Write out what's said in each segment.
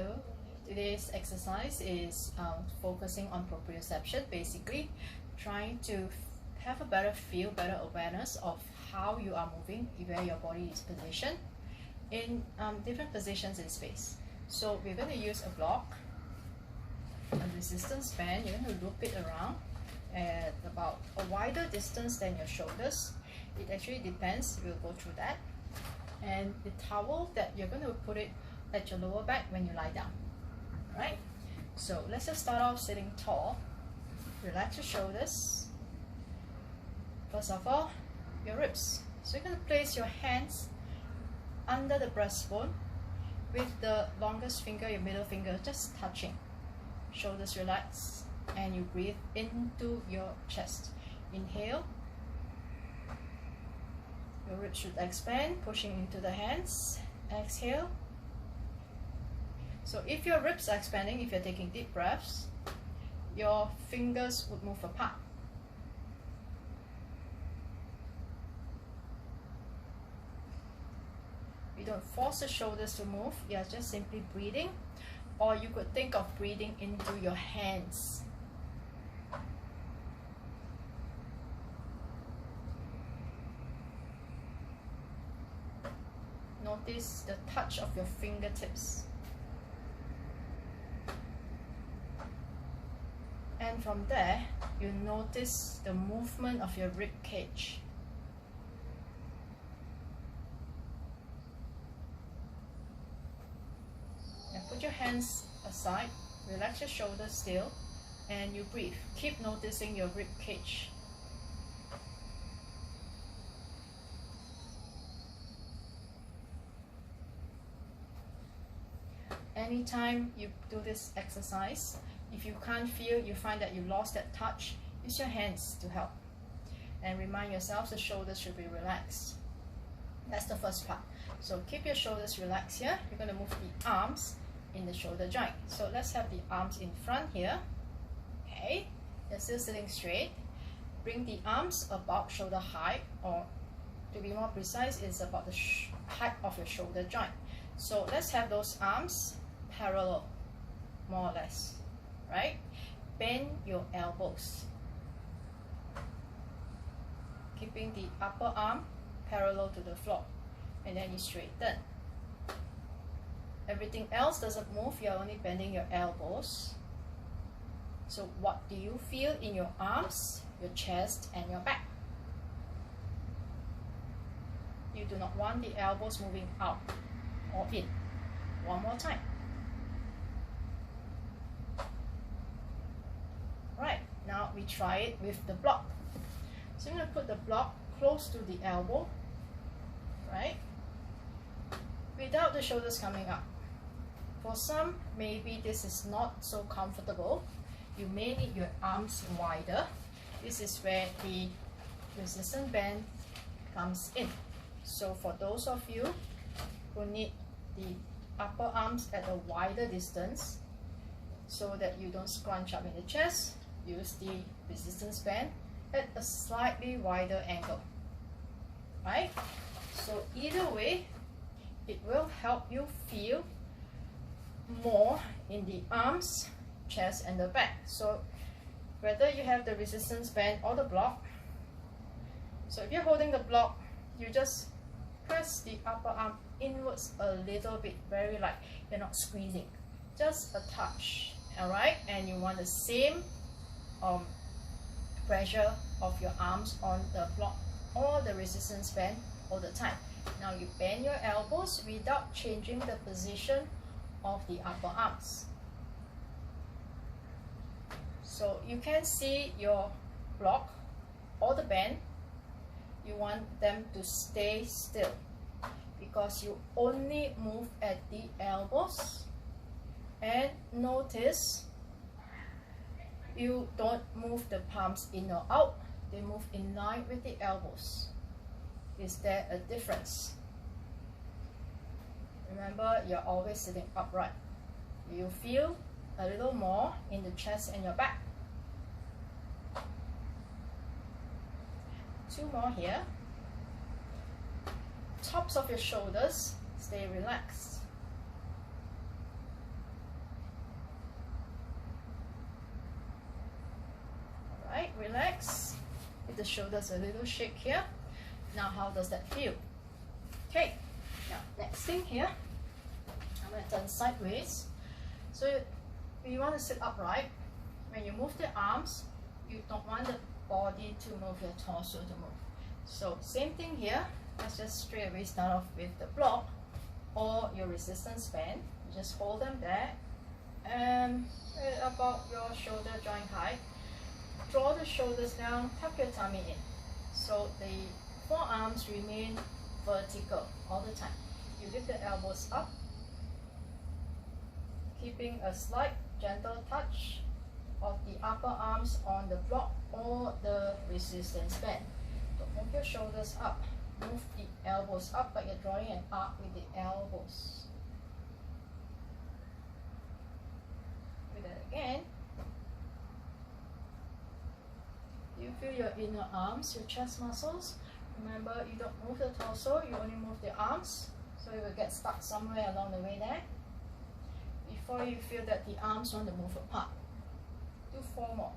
Hello, today's exercise is focusing on proprioception, basically trying to have a better feel, better awareness of how you are moving, where your body is positioned in different positions in space. So we're going to use a block, a resistance band. You're going to loop it around at about a wider distance than your shoulders. It actually depends, we'll go through that. And the towel that you're going to put it at your lower back when you lie down. Alright, so let's just start off sitting tall. Relax your shoulders. First of all, your ribs. So you're going to place your hands under the breastbone with the longest finger, your middle finger, just touching. Shoulders relax, and you breathe into your chest. Inhale. Your ribs should expand, pushing into the hands. Exhale. So if your ribs are expanding, if you're taking deep breaths, your fingers would move apart. You don't force the shoulders to move, you're just simply breathing, or you could think of breathing into your hands. Notice the touch of your fingertips. And from there, you notice the movement of your rib cage. Now put your hands aside, relax your shoulders still, and you breathe. Keep noticing your rib cage. Anytime you do this exercise, if you can't feel, you find that you lost that touch, use your hands to help. And remind yourself the shoulders should be relaxed. That's the first part. So keep your shoulders relaxed here. You're going to move the arms in the shoulder joint. So let's have the arms in front here. Okay, you're still sitting straight. Bring the arms about shoulder height, or to be more precise, it's about the height of your shoulder joint. So let's have those arms parallel, more or less. Right? Bend your elbows. Keeping the upper arm parallel to the floor. And then you straighten. Everything else doesn't move, you're only bending your elbows. So what do you feel in your arms, your chest, and your back? You do not want the elbows moving out or in. One more time. Right, now we try it with the block. So I'm going to put the block close to the elbow, right? Without the shoulders coming up. For some, maybe this is not so comfortable. You may need your arms wider. This is where the resistance band comes in. So for those of you who need the upper arms at a wider distance, so that you don't scrunch up in the chest, use the resistance band at a slightly wider angle. Right? So either way, it will help you feel more in the arms, chest, and the back. So whether you have the resistance band or the block, so if you're holding the block, you just press the upper arm inwards a little bit, very light. You're not squeezing, just a touch. Alright, and you want the same pressure of your arms on the block or the resistance band all the time. Now you bend your elbows without changing the position of the upper arms. So you can see your block or the band. You want them to stay still because you only move at the elbows. And notice you don't move the palms in or out, they move in line with the elbows. Is there a difference? Remember, you're always sitting upright. You feel a little more in the chest and your back. Two more here. Tops of your shoulders stay relaxed. relax. Give the shoulders a little shake here. Now how does that feel? Okay, now next thing here, I'm going to turn sideways. So you want to sit upright. When you move the arms, you don't want the body to move, your torso to move. So same thing here. Let's just straight away start off with the block or your resistance band. You just hold them there and about your shoulder joint height. Draw the shoulders down, tuck your tummy in. So the forearms remain vertical all the time. You lift the elbows up, keeping a slight gentle touch of the upper arms on the block or the resistance band. So move your shoulders up, move the elbows up, but you're drawing an arc with the elbows. Do that again. You feel your inner arms, your chest muscles. Remember, you don't move the torso, you only move the arms, so it will get stuck somewhere along the way there before you feel that the arms want to move apart. Do 4 more.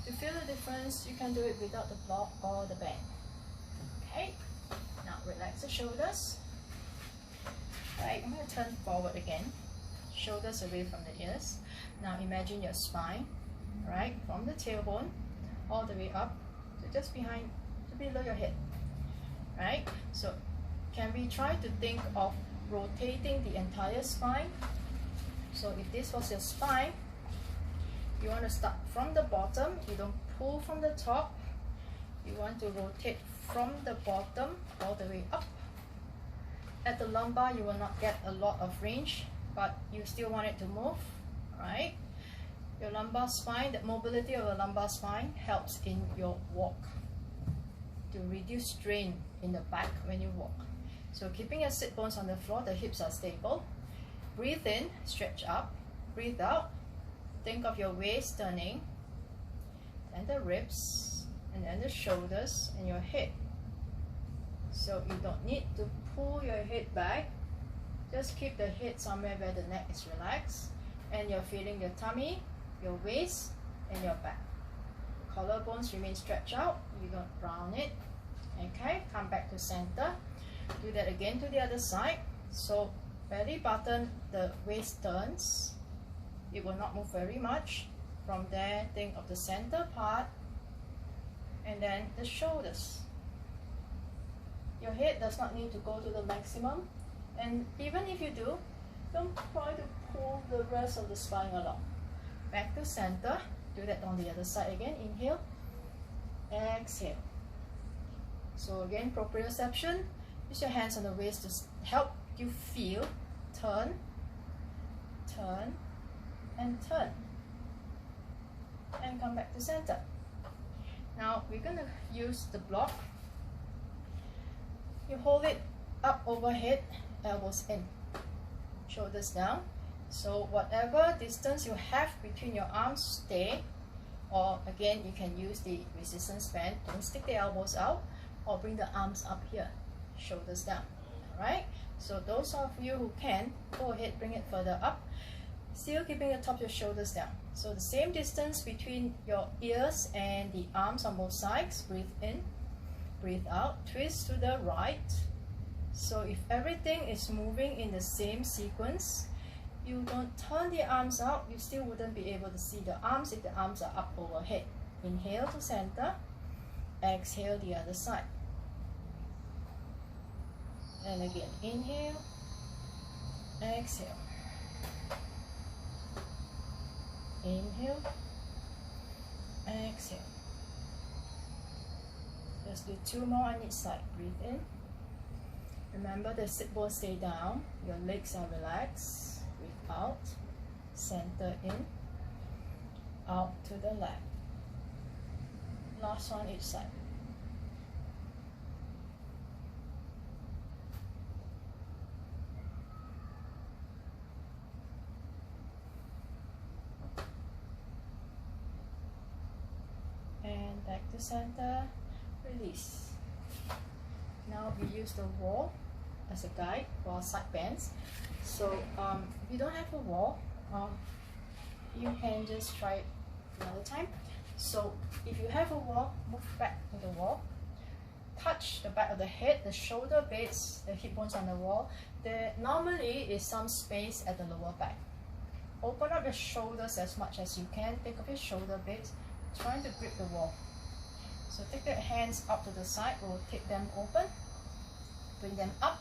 To feel the difference, you can do it without the block or the band. Okay, now relax the shoulders. Right, I'm going to turn forward again, shoulders away from the ears. Now imagine your spine, right, from the tailbone all the way up to just behind, to below your head. Right, so can we try to think of rotating the entire spine? So if this was your spine, you want to start from the bottom, you don't pull from the top. You want to rotate from the bottom all the way up. At the lumbar, you will not get a lot of range, but you still want it to move, right? Your lumbar spine, the mobility of the lumbar spine helps in your walk to reduce strain in the back when you walk. So keeping your sit bones on the floor, the hips are stable. Breathe in, stretch up, breathe out. Think of your waist turning, and the ribs, and then the shoulders and your head. So you don't need to pull your head back. Just keep the head somewhere where the neck is relaxed, and you're feeling your tummy, your waist, and your back. Collarbones remain stretched out. You don't round it. Okay, come back to center. Do that again to the other side. So belly button, the waist turns. It will not move very much. From there, think of the center part and then the shoulders. Your head does not need to go to the maximum, and even if you do, don't try to pull the rest of the spine along. Back to center. Do that on the other side again. Inhale, exhale. So again, proprioception. Use your hands on the waist to help you feel. Turn, turn, and turn, and come back to center. Now we're going to use the block. You hold it up overhead, elbows in, shoulders down. So whatever distance you have between your arms, stay. Or again, you can use the resistance band. Don't stick the elbows out, or bring the arms up here, shoulders down. Alright, so those of you who can, go ahead, bring it further up. Still keeping the top of your shoulders down. So the same distance between your ears and the arms on both sides. Breathe in, breathe out, twist to the right. So if everything is moving in the same sequence, you don't turn the arms out, you still wouldn't be able to see the arms if the arms are up overhead. Inhale to center, exhale the other side. And again, inhale, exhale. Inhale, exhale. Just do 2 more on each side. Breathe in. Remember, the sit bones stay down. Your legs are relaxed. Breathe out. Center in. Out to the left. Last one each side. And back to center, release. Now we use the wall as a guide for our side bends. So if you don't have a wall, you can just try it another time. So if you have a wall, move back to the wall, touch the back of the head, the shoulder blades, the hip bones on the wall. There normally is some space at the lower back. Open up your shoulders as much as you can. Think of your shoulder blades trying to grip the wall. So take the hands up to the side, rotate them open, bring them up,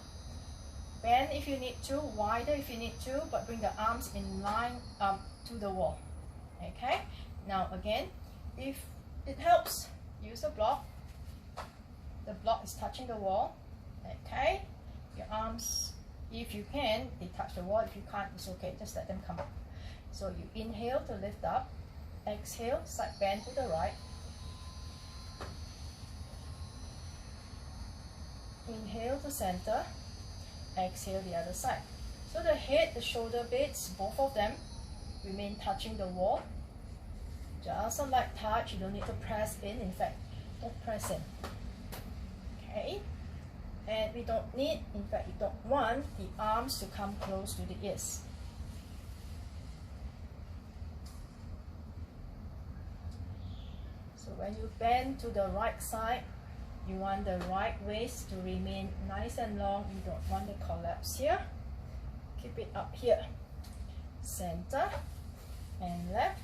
bend if you need to, wider if you need to, but bring the arms in line to the wall. Okay, now again, if it helps, use the block. The block is touching the wall. Okay, your arms, if you can, they touch the wall. If you can't, it's okay, just let them come up. So you inhale to lift up, exhale, side bend to the right. Inhale to center, exhale the other side. So the head, the shoulder blades, both of them remain touching the wall. Just a light touch, you don't need to press in fact, don't press in. Okay, and we don't need, in fact, you don't want the arms to come close to the ears. So when you bend to the right side, you want the right waist to remain nice and long. You don't want to collapse here. Keep it up here. Center and left.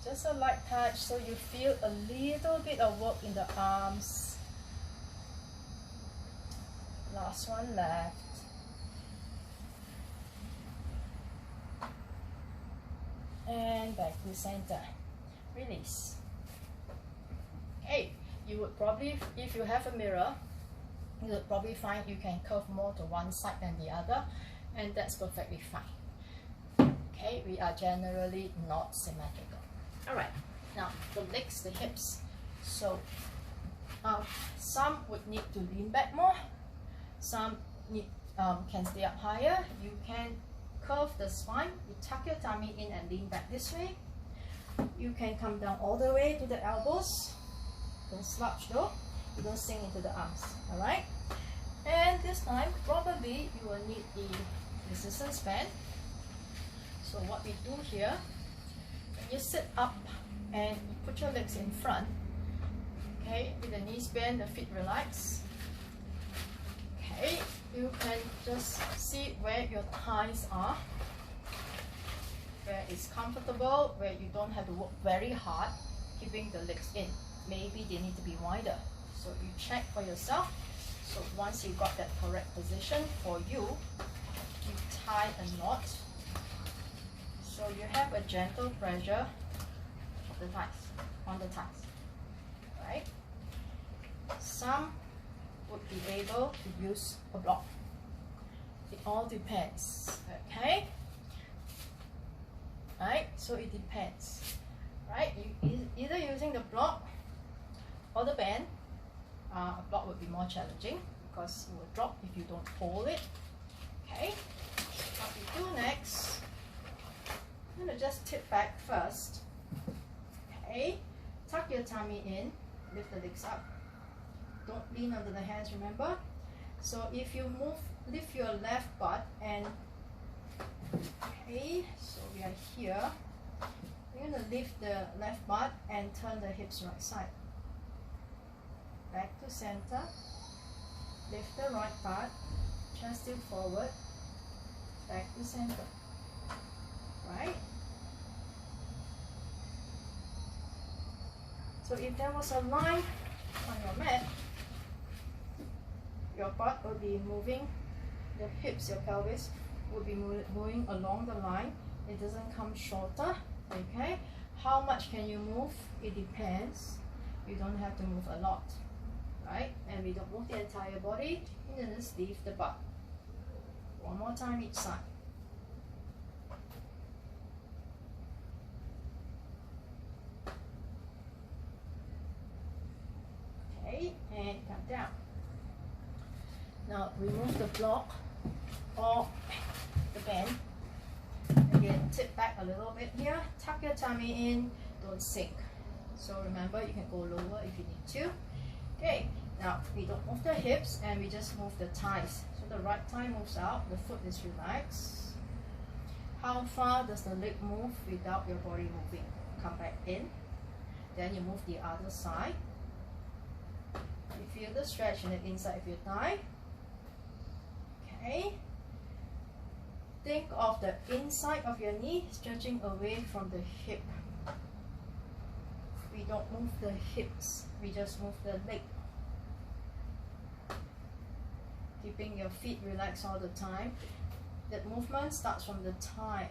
Just a light touch so you feel a little bit of work in the arms. Last one left. And back to center. Release. Okay, you would probably, if you have a mirror, you would probably find you can curve more to one side than the other, and that's perfectly fine. Okay, we are generally not symmetrical. Alright, now the legs, the hips. So some would need to lean back more, some need can stay up higher. You can curve the spine, you tuck your tummy in and lean back this way. You can come down all the way to the elbows. Don't slouch though, you don't sink into the arms. Alright, and this time probably you will need the resistance band. So what we do here, when you sit up and you put your legs in front, okay, with the knees bent, the feet relax. Okay, you can just see where your thighs are, where it's comfortable, where you don't have to work very hard keeping the legs in. Maybe they need to be wider, so you check for yourself. So once you got that correct position for you, you tie a knot so you have a gentle pressure of the thighs, on the thighs, right? Some would be able to use a block. It all depends, okay? Right, so it depends, right? You either using the block or the band. A block would be more challenging because it will drop if you don't hold it. Okay, what we do next, I'm going to just tip back first. Okay, tuck your tummy in, lift the legs up. Don't lean onto the hands, remember? So if you move, lift your left butt and, okay, so we are here. We're going to lift the left butt and turn the hips right side. Back to center, lift the right butt, chest still forward, back to center, right? So if there was a line on your mat, your butt would be moving, your hips, your pelvis would be moving along the line. It doesn't come shorter, okay? How much can you move? It depends. You don't have to move a lot. Right? And we don't move the entire body, and then just leave the butt. One more time each side. down. Now remove the block or the band. Again, tip back a little bit here, tuck your tummy in, don't sink. So remember, you can go lower if you need to. Okay, now we don't move the hips and we just move the thighs. So the right thigh moves out, the foot is relaxed. How far does the leg move without your body moving? Come back in. Then you move the other side. You feel the stretch in the inside of your thigh. Okay. Think of the inside of your knee stretching away from the hip. We don't move the hips, we just move the leg. Keeping your feet relaxed all the time. That movement starts from the thigh.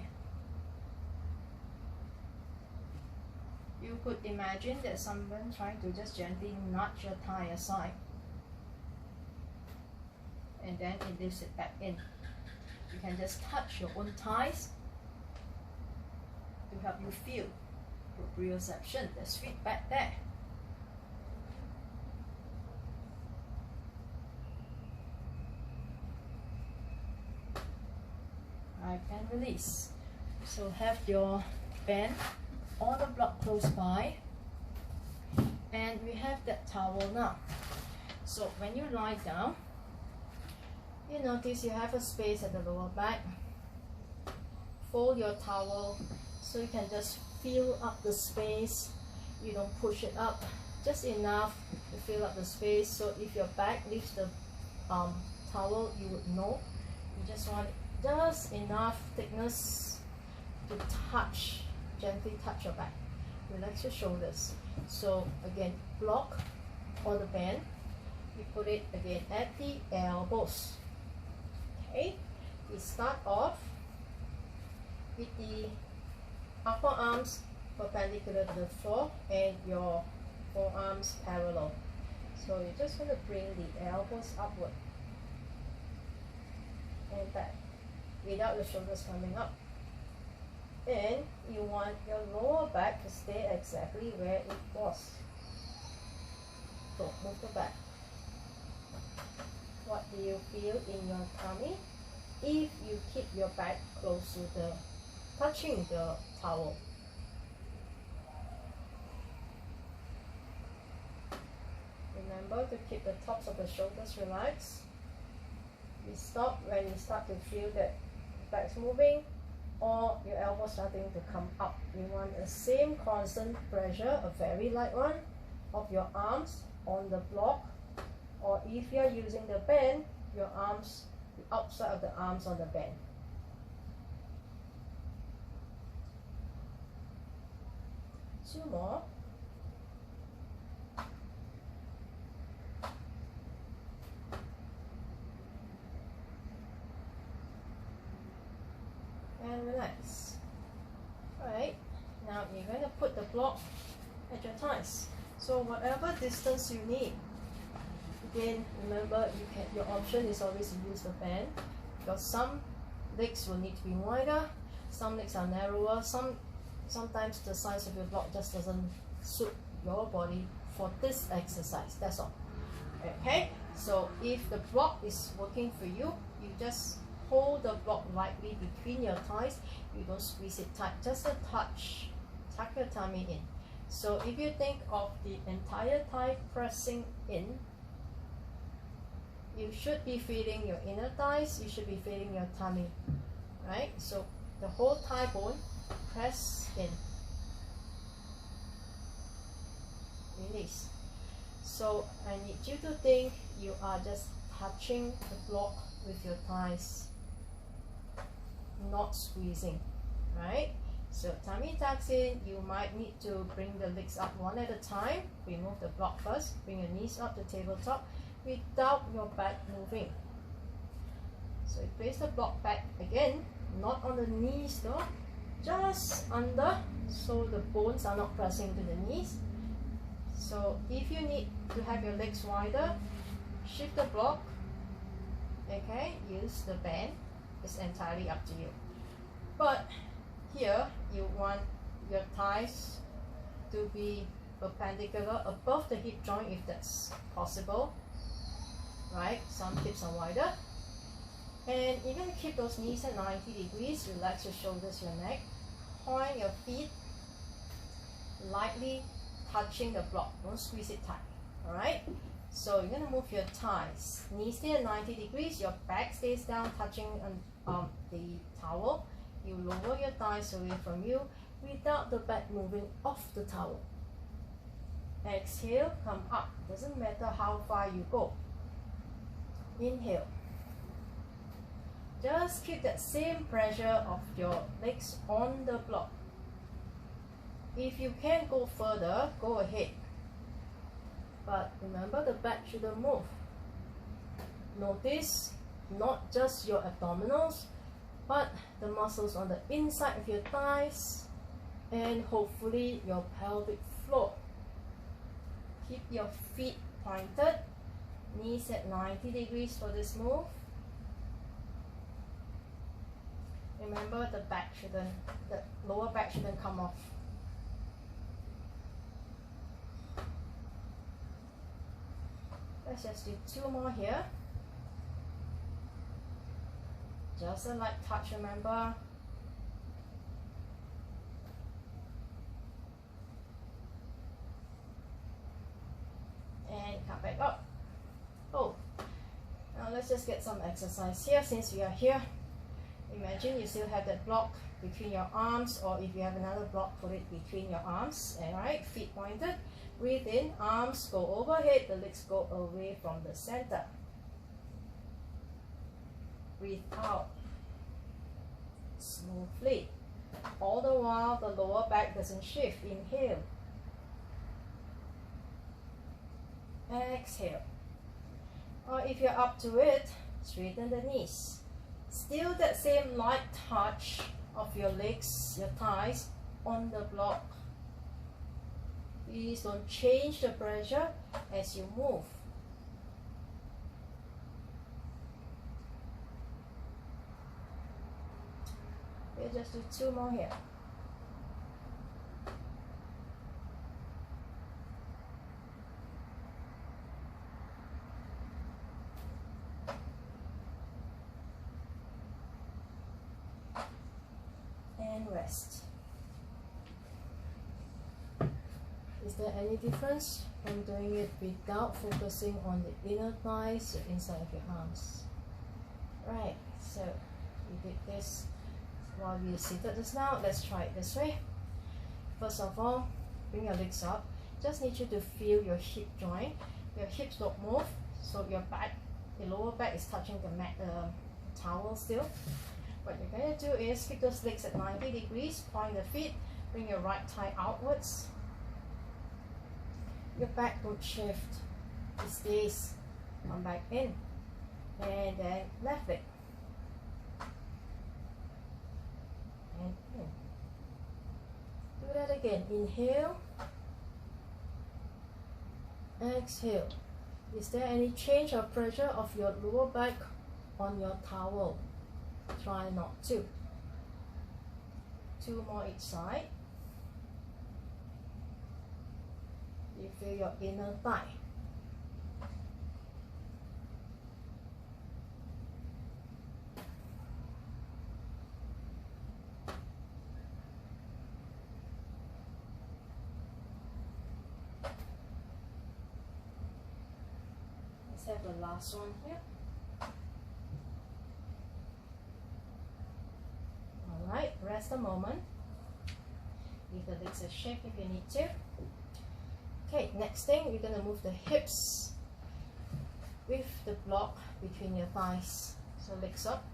You could imagine that someone trying to just gently nudge your thigh aside. And then it lifts it back in. You can just touch your own thighs to help you feel proprioception, the sweet back there. Right, and release. So have your band on the block close by, and we have that towel now. So when you lie down, you notice you have a space at the lower back. Fold your towel so you can just fill up the space. You don't push it up, just enough to fill up the space. So if your back leaves the towel, you would know. You just want just enough thickness to touch, gently touch your back. Relax your shoulders. So again, block or the band. We put it again at the elbows. Okay, we start off with the upper arms perpendicular to the floor and your forearms parallel. So you're just going to bring the elbows upward and back without the shoulders coming up. And you want your lower back to stay exactly where it was. Don't move the back. What do you feel in your tummy if you keep your back close to the touching the towel? Remember to keep the tops of the shoulders relaxed. We stop when you start to feel that back's moving or your elbow starting to come up. You want the same constant pressure, a very light one, of your arms on the block, or if you are using the band, your arms, the outside of the arms on the band. Two more. And relax. Alright, now you're going to put the block at your thighs. So whatever distance you need. Again, remember your option is always to use the band, because some legs will need to be wider, some legs are narrower, sometimes the size of your block just doesn't suit your body for this exercise. That's all. Okay, so if the block is working for you, you just hold the block lightly between your thighs. You don't squeeze it tight, just a touch. Tuck your tummy in. So if you think of the entire thigh pressing in, you should be feeling your inner thighs, you should be feeling your tummy, right? So the whole thigh bone press in. Release. So I need you to think you are just touching the block with your thighs, not squeezing, right? So tummy tucks in. You might need to bring the legs up one at a time. Remove the block first, bring your knees up to tabletop without your back moving. So you place the block back again, not on the knees though, just under, so the bones are not pressing to the knees. So if you need to have your legs wider, shift the block, okay, use the band. It's entirely up to you. But here you want your thighs to be perpendicular above the hip joint if that's possible. right? Some hips are wider. And you're going to keep those knees at 90 degrees. Relax your shoulders, your neck. Point your feet lightly touching the block. Don't squeeze it tight. Alright? So you're going to move your thighs. Knees stay at 90 degrees. Your back stays down touching the towel. You lower your thighs away from you without the back moving off the towel. Exhale, come up. Doesn't matter how far you go. Inhale. Just keep that same pressure of your legs on the block. If you can go further, go ahead. But remember, the back shouldn't move. Notice not just your abdominals, but the muscles on the inside of your thighs and hopefully your pelvic floor. Keep your feet pointed, knees at 90 degrees for this move. Remember, the lower back shouldn't come off. Let's just do 2 more here. Just a light touch, remember. And come back up. Oh, now let's just get some exercise here. Since we are here, imagine you still have that block between your arms, or if you have another block, put it between your arms. Alright, feet pointed. Breathe in, arms go overhead, the legs go away from the center. Breathe out smoothly. All the while, the lower back doesn't shift. Inhale. Exhale. Or if you're up to it, straighten the knees. Still that same light touch of your legs, your thighs on the block. Please don't change the pressure as you move. We'll just do 2 more here. And rest. Is there any difference from doing it without focusing on the inner thighs or inside of your arms? Right, so we did this while we are seated just now. Let's try it this way. First of all, bring your legs up. Just need you to feel your hip joint. Your hips don't move, so your back, the lower back is touching the towel still. What you're going to do is keep those legs at 90 degrees, point the feet, bring your right thigh outwards. Your back don't shift, it stays. Come back in, and then left leg. And in. Do that again. Inhale, exhale. Is there any change or pressure of your lower back on your towel? Try not to. 2 more each side. You feel your inner thigh. Let's have the last one here. Alright, rest a moment. Give the legs a shake if you need to. Okay, next thing, we're going to move the hips with the block between your thighs. So legs up,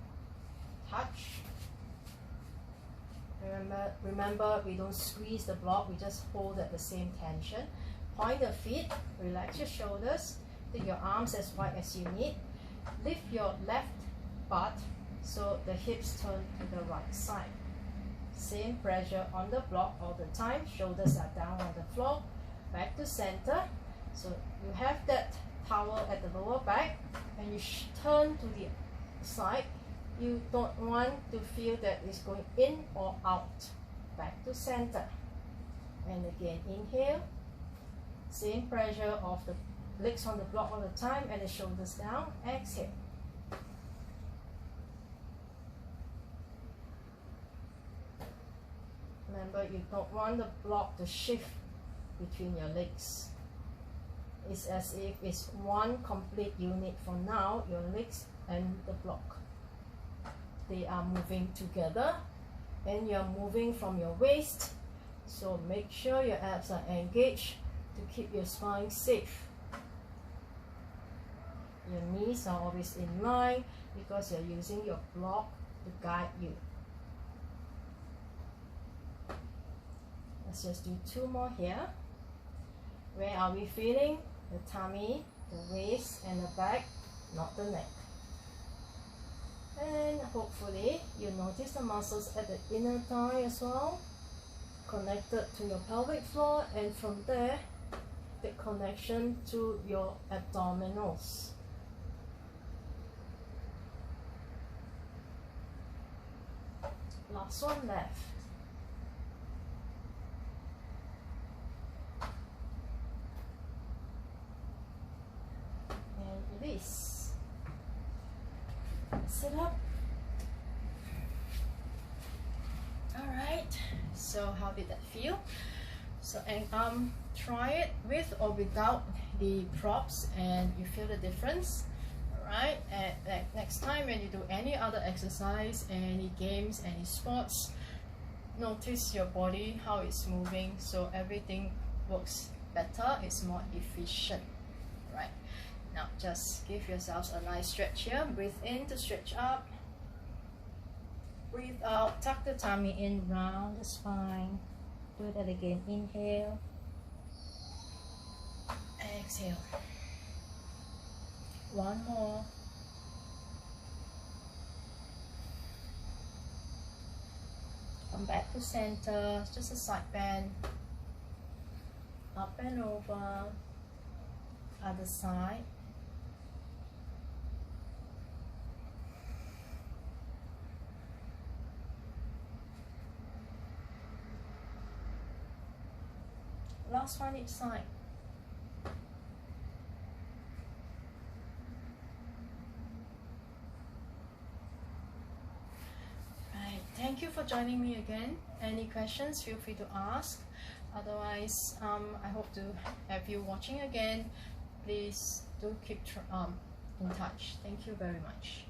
touch. Remember, we don't squeeze the block, we just hold at the same tension. Point the feet, relax your shoulders, take your arms as wide as you need. Lift your left butt so the hips turn to the right side. Same pressure on the block all the time, shoulders are down on the floor. Back to center. So you have that towel at the lower back and you turn to the side. You don't want to feel that it's going in or out. Back to center. And again, inhale. Same pressure of the legs on the block all the time and the shoulders down. Exhale. Remember, you don't want the block to shift between your legs. It's as if it's one complete unit for now, your legs and the block. They are moving together and you're moving from your waist. So make sure your abs are engaged to keep your spine safe. Your knees are always in line because you're using your block to guide you. Let's just do 2 more here. Where are we feeling? The tummy, the waist and the back, not the neck. And hopefully you notice the muscles at the inner thigh as well, connected to your pelvic floor, and from there the connection to your abdominals. Last one left. And release. Sit up. Alright, so how did that feel? So and try it with or without the props and you feel the difference. Alright, and next time when you do any other exercise, any games, any sports, notice your body, how it's moving, so everything works better, it's more efficient. Right, now just give yourselves a nice stretch here. Breathe in to stretch up, breathe out, tuck the tummy in, round the spine. Do that again. Inhale, exhale. One more. Come back to center, just a side bend. Up and over. Other side. Last one each side. Right, thank you for joining me again. Any questions, feel free to ask. Otherwise, I hope to have you watching again. Please do keep in touch. Thank you very much.